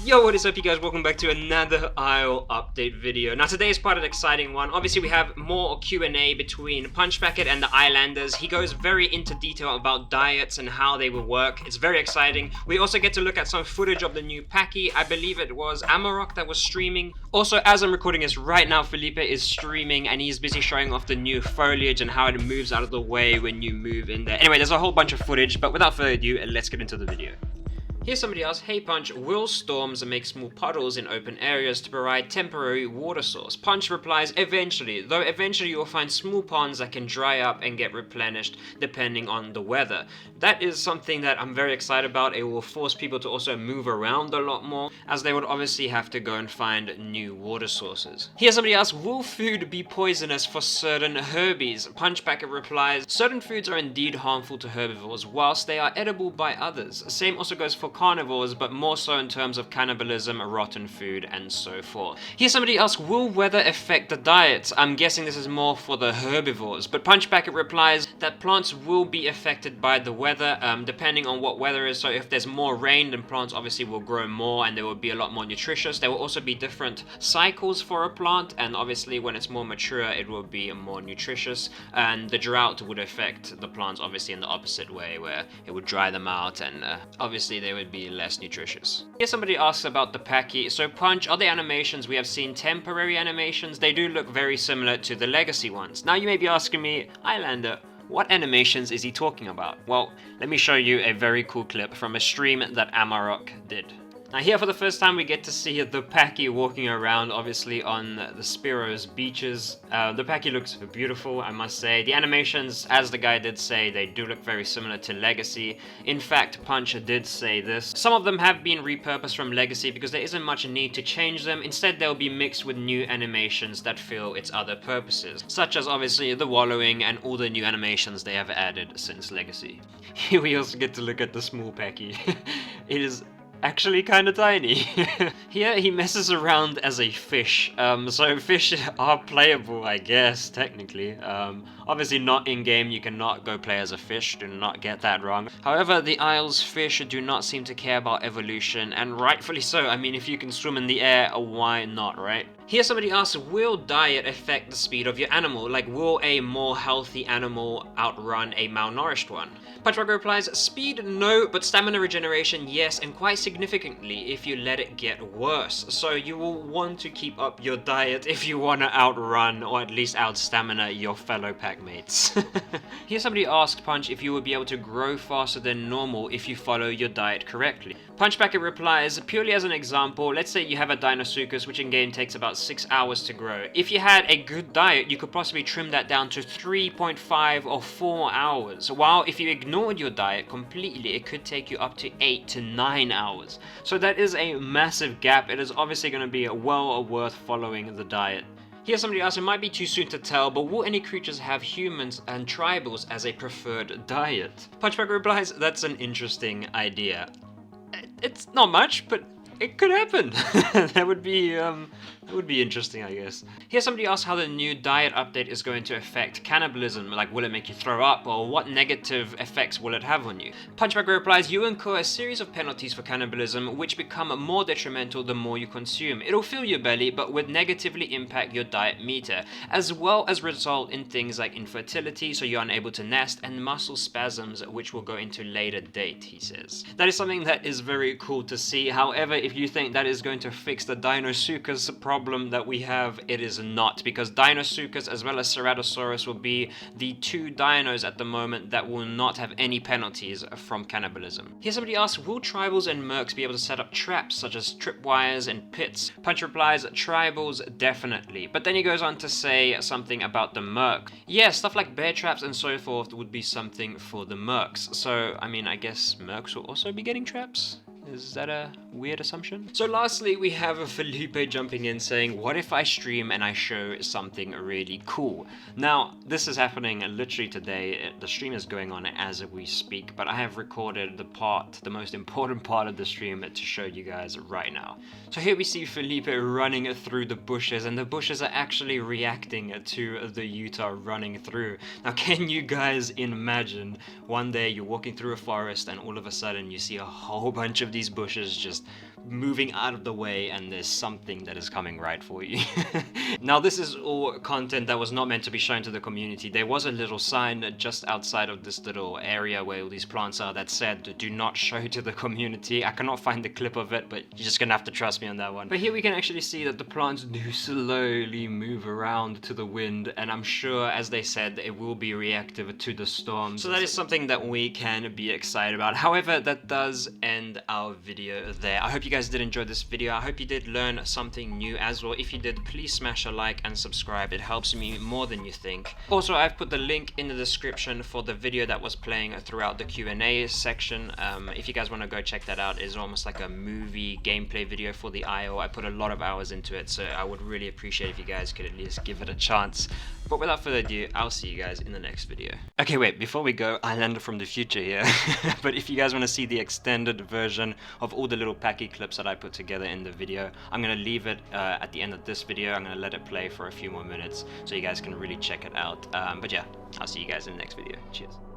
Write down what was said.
Yo, what is up you guys? Welcome back to another Isle update video. Now today is quite an exciting one. Obviously we have more Q&A between Punchpacket and the Islanders. He goes very into detail about diets and how they will work. It's very exciting. We also get to look at some footage of the new Pachy. I believe it was Amarok that was streaming. Also, as I'm recording this right now, Filipe is streaming and he's busy showing off the new Foliage and how it moves out of the way when you move in there. Anyway, there's a whole bunch of footage, but without further ado, let's get into the video. Here's somebody else. Hey Punch, will storms make small puddles in open areas to provide temporary water source? Punch replies, eventually, though eventually you'll find small ponds that can dry up and get replenished depending on the weather. That is something that I'm very excited about. It will force people to also move around a lot more, as they would obviously have to go and find new water sources. Here's somebody else. Will food be poisonous for certain herbies? Punchpacket replies, certain foods are indeed harmful to herbivores, whilst they are edible by others. Same also goes for carnivores, but more so in terms of cannibalism, rotten food, and so forth. Here's somebody else. Will weather affect the diet? I'm guessing this is more for the herbivores, but Punchpacket replies that plants will be affected by the weather, depending on what weather is. So if there's more rain, then plants obviously will grow more and they will be a lot more nutritious. There will also be different cycles for a plant, and obviously when it's more mature, it will be more nutritious, and the drought would affect the plants obviously in the opposite way, where it would dry them out, and obviously they would be less nutritious. Here somebody asks about the Pachy. So Punch, are the animations we have seen temporary animations? They do look very similar to the legacy ones. Now you may be asking me, Islander, what animations is he talking about? Well, let me show you a very cool clip from a stream that Amarok did. Now here for the first time we get to see the Pachy walking around, obviously on the Spiro's beaches. The Pachy looks beautiful, I must say. The animations, as the guy did say, they do look very similar to Legacy. In fact, Punch did say this. Some of them have been repurposed from Legacy because there isn't much need to change them. Instead, they'll be mixed with new animations that fill its other purposes, such as obviously the wallowing and all the new animations they have added since Legacy. Here we also get to look at the small Pachy. It is actually kind of tiny. Here he messes around as a fish, so fish are playable, I guess, technically. Obviously not in-game, you cannot go play as a fish, do not get that wrong. However, the Isles fish do not seem to care about evolution, and rightfully so. I mean, if you can swim in the air, why not, right? Here somebody asks, will diet affect the speed of your animal? Like, will a more healthy animal outrun a malnourished one? Punchpacket replies, speed no, but stamina regeneration yes, and quite significantly if you let it get worse. So you will want to keep up your diet if you want to outrun, or at least outstamina your fellow pack mates. Here somebody asked Punch if you would be able to grow faster than normal if you follow your diet correctly. Punchpacket replies, purely as an example, let's say you have a Dryosaurus which in game takes about 6 hours to grow. If you had a good diet, you could possibly trim that down to 3.5 or 4 hours, while if you ignored your diet completely, it could take you up to 8 to 9 hours. So that is a massive gap. It is obviously going to be well worth following the diet. Here somebody asks, it might be too soon to tell, but will any creatures have humans and tribals as a preferred diet? Punchpacket replies, that's an interesting idea. It's not much, but it could happen. That would be interesting, I guess. Here somebody asks how the new diet update is going to affect cannibalism. Like, will it make you throw up, or what negative effects will it have on you? Punchpacket replies, you incur a series of penalties for cannibalism which become more detrimental the more you consume. It'll fill your belly, but would negatively impact your diet meter, as well as result in things like infertility, so you're unable to nest, and muscle spasms, which will go into later date, he says. That is something that is very cool to see. However, if you think that is going to fix the Dryosaurus problem that we have, it is not, because Dryosaurus as well as Ceratosaurus will be the two dinos at the moment that will not have any penalties from cannibalism. Here somebody asks, will tribals and mercs be able to set up traps such as tripwires and pits? Punch replies, tribals definitely, but then he goes on to say something about the merc. Yeah, stuff like bear traps and so forth would be something for the mercs. So I mean, I guess mercs will also be getting traps? Is that a weird assumption? So lastly, we have Filipe jumping in saying, what if I stream and I show something really cool? Now, this is happening literally today. The stream is going on as we speak, but I have recorded the most important part of the stream to show you guys right now. So here we see Filipe running through the bushes, and the bushes are actually reacting to the Utah running through. Now, can you guys imagine one day you're walking through a forest and all of a sudden you see a whole bunch of of these bushes just moving out of the way, and there's something that is coming right for you. Now this is all content that was not meant to be shown to the community. There was a little sign just outside of this little area where all these plants are that said do not show to the community. I cannot find the clip of it, but you're just gonna have to trust me on that one. But here we can actually see that the plants do slowly move around to the wind, and I'm sure, as they said, it will be reactive to the storm. So that is something that we can be excited about. However, that does end our video there. I hope you guys did enjoy this video. I hope you did learn something new as well. If you did, please smash a like and subscribe. It helps me more than you think. Also, I've put the link in the description for the video that was playing throughout the Q&A section. If you guys want to go check that out, it's almost like a movie gameplay video for the Isle. I put a lot of hours into it, so I would really appreciate if you guys could at least give it a chance. But without further ado, I'll see you guys in the next video. Okay, wait, before we go, Islander from the future here. But if you guys want to see the extended version of all the little Pachy clips that I put together in the video, I'm going to leave it at the end of this video. I'm going to let it play for a few more minutes so you guys can really check it out. But yeah, I'll see you guys in the next video. Cheers.